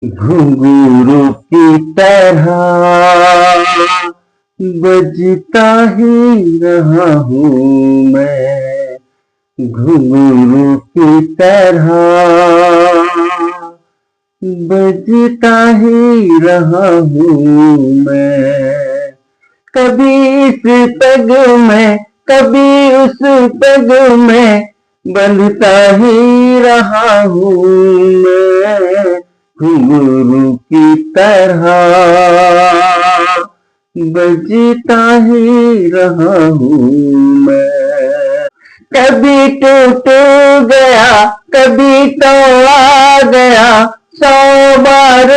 घुंघरू की तरह बजता ही रहा हूँ मैं, घुंघरू की तरह बजता ही रहा हूँ मैं। कभी इस पग में कभी उस पग में बंधता ही रहा हूँ मैं, घुंघरू की तरह बजता ही रहा हूँ मैं। कभी टूट गया कभी तोड़ा गया, 100 बार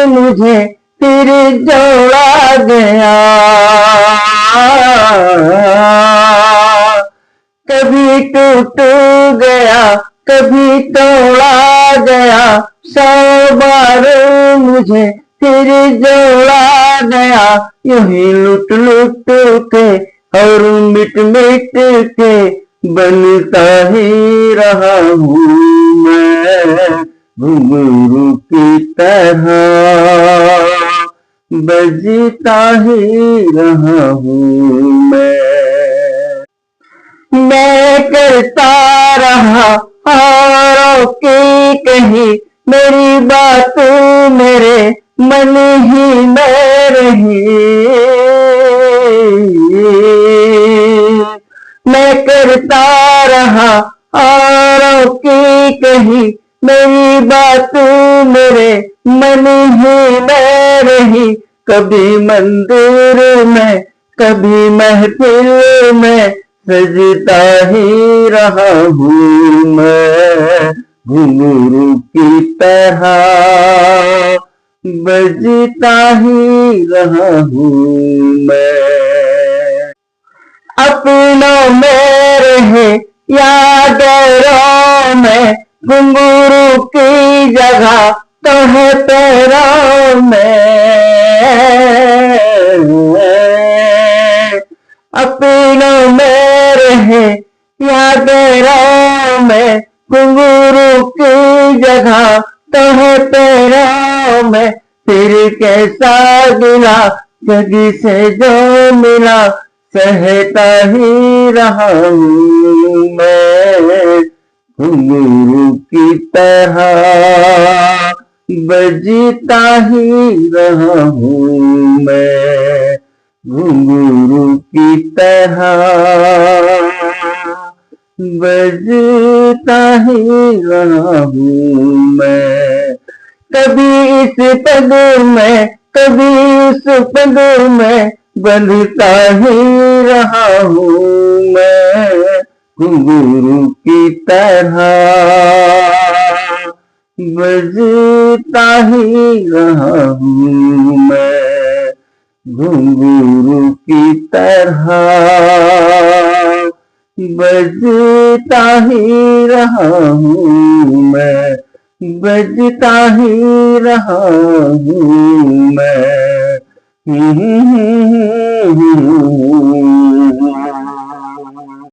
मुझे फिर जोड़ा गया। कभी टूट गया कभी तोड़ा गया, 100 बार मुझे फिर जोड़ा गया। यूं ही लुट लुट के और मिट मिट के बनता ही रहा हूँ मैं, घुंघरू की तरह बजता ही रहा हूँ मैं करता रहा औरों की कही, मेरी बात मेरे मन ही में रही। मैं करता रहा औरों की कही, मेरी बात मेरे मन ही में रही। कभी मंदिर में कभी महफिल में सजता ही रहा हूँ मैं, घुंघरू की तरह बजता ही रहा हूँ मैं। अपनों में रहे या गैरों में, घुंघरू की जगह तो है पैरों में। अपनों में रहे या गैरों में, घुंघरू की जगह तो है पैरों में। फिर कैसा गिला जगी से जो मिला, सहता ही रहा हूँ मैं, घुंघरू की तरह बजता ही रहा हूँ मैं, घुंघरू की तरह बजता ही रहा हूँ मैं। कभी इस पग में कभी उस पग में बंधता ही रहा हूँ मैं, घुंघरू की तरह बजता ही रहा हूँ मैं, घुंघरू की तरह बजता ही रहा हूँ मैं, बजता ही रहा हूँ मैं।